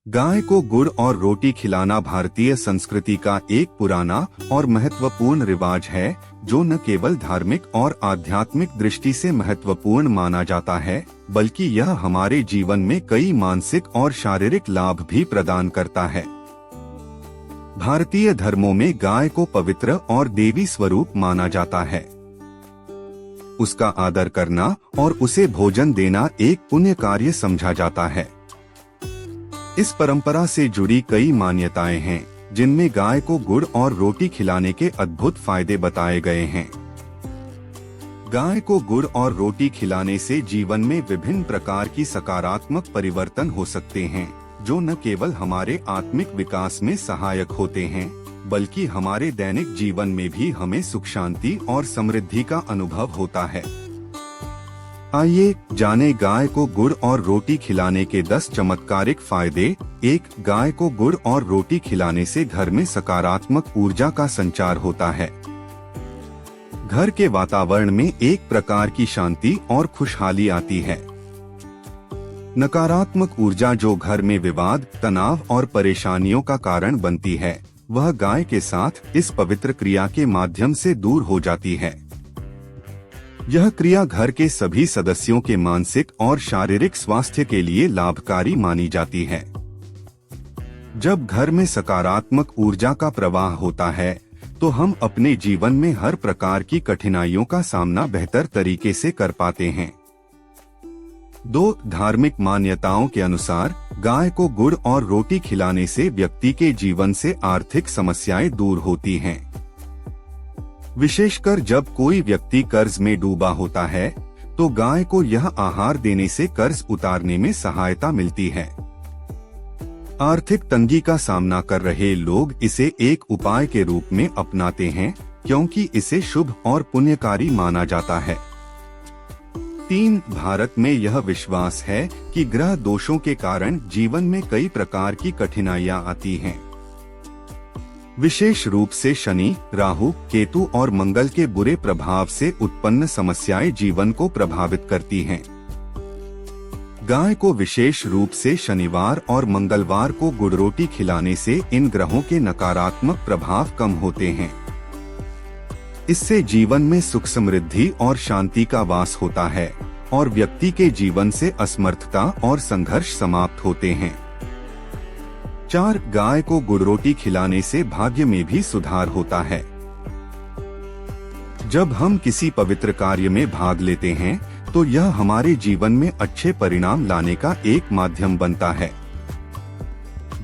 गाय को गुड़ और रोटी खिलाना भारतीय संस्कृति का एक पुराना और महत्वपूर्ण रिवाज है, जो न केवल धार्मिक और आध्यात्मिक दृष्टि से महत्वपूर्ण माना जाता है, बल्कि यह हमारे जीवन में कई मानसिक और शारीरिक लाभ भी प्रदान करता है। भारतीय धर्मों में गाय को पवित्र और देवी स्वरूप माना जाता है। उसका आदर करना और उसे भोजन देना एक पुण्य कार्य समझा जाता है। इस परंपरा से जुड़ी कई मान्यताएं हैं, जिनमें गाय को गुड़ और रोटी खिलाने के अद्भुत फायदे बताए गए हैं। गाय को गुड़ और रोटी खिलाने से जीवन में विभिन्न प्रकार की सकारात्मक परिवर्तन हो सकते हैं, जो न केवल हमारे आत्मिक विकास में सहायक होते हैं, बल्कि हमारे दैनिक जीवन में भी हमें सुख, शांति और समृद्धि का अनुभव होता है। आइए जाने गाय को गुड़ और रोटी खिलाने के 10 चमत्कारिक फायदे। 1. गाय को गुड़ और रोटी खिलाने से घर में सकारात्मक ऊर्जा का संचार होता है। घर के वातावरण में एक प्रकार की शांति और खुशहाली आती है। नकारात्मक ऊर्जा जो घर में विवाद, तनाव और परेशानियों का कारण बनती है, वह गाय के साथ इस पवित्र क्रिया के माध्यम से दूर हो जाती है। यह क्रिया घर के सभी सदस्यों के मानसिक और शारीरिक स्वास्थ्य के लिए लाभकारी मानी जाती है। जब घर में सकारात्मक ऊर्जा का प्रवाह होता है, तो हम अपने जीवन में हर प्रकार की कठिनाइयों का सामना बेहतर तरीके से कर पाते हैं। 2. धार्मिक मान्यताओं के अनुसार गाय को गुड़ और रोटी खिलाने से व्यक्ति के जीवन से आर्थिक समस्याएं दूर होती हैं। विशेषकर जब कोई व्यक्ति कर्ज में डूबा होता है, तो गाय को यह आहार देने से कर्ज उतारने में सहायता मिलती है। आर्थिक तंगी का सामना कर रहे लोग इसे एक उपाय के रूप में अपनाते हैं, क्योंकि इसे शुभ और पुण्यकारी माना जाता है। 3. भारत में यह विश्वास है कि ग्रह दोषों के कारण जीवन में कई प्रकार की कठिनाइयां आती हैं। विशेष रूप से शनि, राहु, केतु और मंगल के बुरे प्रभाव से उत्पन्न समस्याएं जीवन को प्रभावित करती हैं। गाय को विशेष रूप से शनिवार और मंगलवार को गुड़ रोटी खिलाने से इन ग्रहों के नकारात्मक प्रभाव कम होते हैं। इससे जीवन में सुख, समृद्धि और शांति का वास होता है और व्यक्ति के जीवन से असमर्थता और संघर्ष समाप्त होते हैं। 4. गाय को गुड़ रोटी खिलाने से भाग्य में भी सुधार होता है। जब हम किसी पवित्र कार्य में भाग लेते हैं, तो यह हमारे जीवन में अच्छे परिणाम लाने का एक माध्यम बनता है।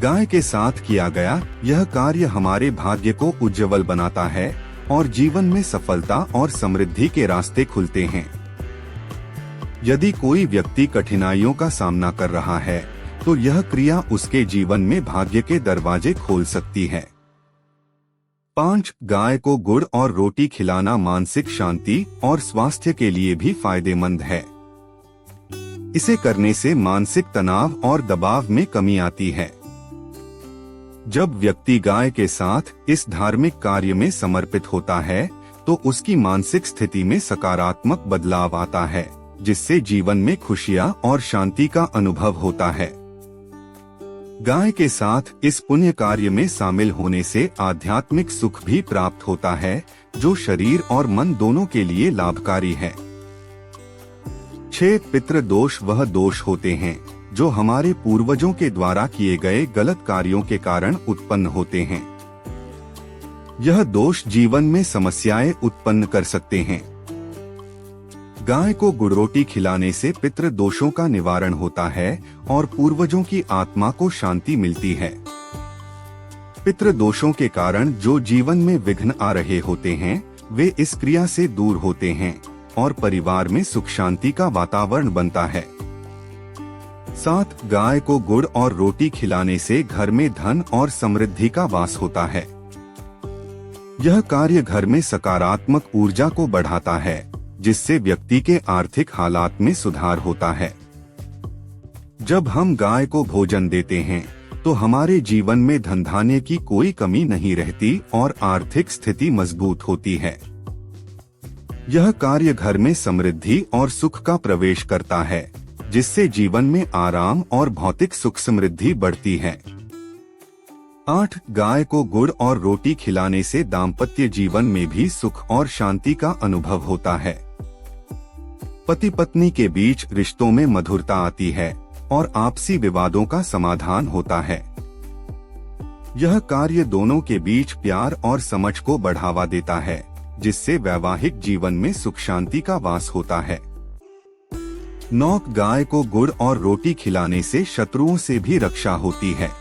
गाय के साथ किया गया यह कार्य हमारे भाग्य को उज्जवल बनाता है और जीवन में सफलता और समृद्धि के रास्ते खुलते हैं। यदि कोई व्यक्ति कठिनाइयों का सामना कर रहा है, तो यह क्रिया उसके जीवन में भाग्य के दरवाजे खोल सकती है। 5. गाय को गुड़ और रोटी खिलाना मानसिक शांति और स्वास्थ्य के लिए भी फायदेमंद है। इसे करने से मानसिक तनाव और दबाव में कमी आती है। जब व्यक्ति गाय के साथ इस धार्मिक कार्य में समर्पित होता है, तो उसकी मानसिक स्थिति में सकारात्मक बदलाव आता है, जिससे जीवन में खुशियां और शांति का अनुभव होता है। गाय के साथ इस पुण्य कार्य में शामिल होने से आध्यात्मिक सुख भी प्राप्त होता है, जो शरीर और मन दोनों के लिए लाभकारी है। 6. पितृ दोष वह दोष होते हैं जो हमारे पूर्वजों के द्वारा किए गए गलत कार्यों के कारण उत्पन्न होते हैं। यह दोष जीवन में समस्याएं उत्पन्न कर सकते हैं। गाय को गुड़ रोटी खिलाने से पितृ दोषों का निवारण होता है और पूर्वजों की आत्मा को शांति मिलती है। पितृ दोषों के कारण जो जीवन में विघ्न आ रहे होते हैं, वे इस क्रिया से दूर होते हैं और परिवार में सुख शांति का वातावरण बनता है। 7. गाय को गुड़ और रोटी खिलाने से घर में धन और समृद्धि का वास होता है। यह कार्य घर में सकारात्मक ऊर्जा को बढ़ाता है, जिससे व्यक्ति के आर्थिक हालात में सुधार होता है। जब हम गाय को भोजन देते हैं, तो हमारे जीवन में धन धान्य की कोई कमी नहीं रहती और आर्थिक स्थिति मजबूत होती है। यह कार्य घर में समृद्धि और सुख का प्रवेश करता है जिससे जीवन में आराम और भौतिक सुख समृद्धि बढ़ती है। 8. गाय को गुड़ और रोटी खिलाने से दाम्पत्य जीवन में भी सुख और शांति का अनुभव होता है। पति पत्नी के बीच रिश्तों में मधुरता आती है और आपसी विवादों का समाधान होता है। यह कार्य दोनों के बीच प्यार और समझ को बढ़ावा देता है, जिससे वैवाहिक जीवन में सुख शांति का वास होता है। 9. गाय को गुड़ और रोटी खिलाने से शत्रुओं से भी रक्षा होती है।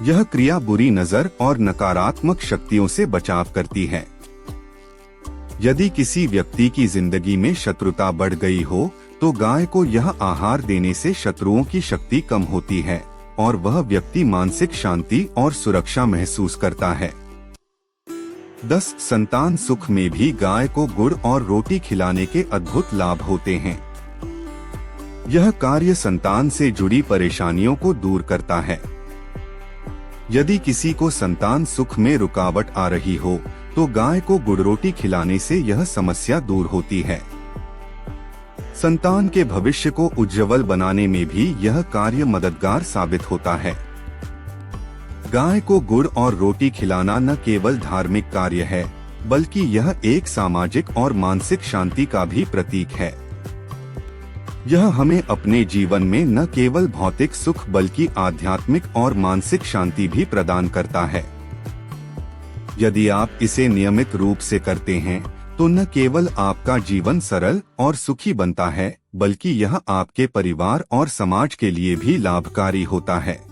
यह क्रिया बुरी नजर और नकारात्मक शक्तियों से बचाव करती है। यदि किसी व्यक्ति की जिंदगी में शत्रुता बढ़ गई हो, तो गाय को यह आहार देने से शत्रुओं की शक्ति कम होती है और वह व्यक्ति मानसिक शांति और सुरक्षा महसूस करता है। 10. संतान सुख में भी गाय को गुड़ और रोटी खिलाने के अद्भुत लाभ होते हैं। यह कार्य संतान से जुड़ी परेशानियों को दूर करता है। यदि किसी को संतान सुख में रुकावट आ रही हो, तो गाय को गुड़ रोटी खिलाने से यह समस्या दूर होती है। संतान के भविष्य को उज्जवल बनाने में भी यह कार्य मददगार साबित होता है। गाय को गुड़ और रोटी खिलाना न केवल धार्मिक कार्य है, बल्कि यह एक सामाजिक और मानसिक शांति का भी प्रतीक है। यह हमें अपने जीवन में न केवल भौतिक सुख बल्कि आध्यात्मिक और मानसिक शांति भी प्रदान करता है। यदि आप इसे नियमित रूप से करते हैं, तो न केवल आपका जीवन सरल और सुखी बनता है, बल्कि यह आपके परिवार और समाज के लिए भी लाभकारी होता है।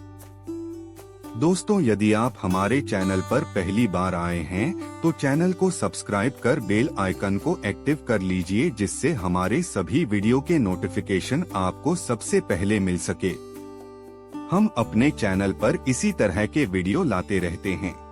दोस्तों, यदि आप हमारे चैनल पर पहली बार आए हैं, तो चैनल को सब्सक्राइब कर बेल आइकन को एक्टिव कर लीजिए, जिससे हमारे सभी वीडियो के नोटिफिकेशन आपको सबसे पहले मिल सके। हम अपने चैनल पर इसी तरह के वीडियो लाते रहते हैं।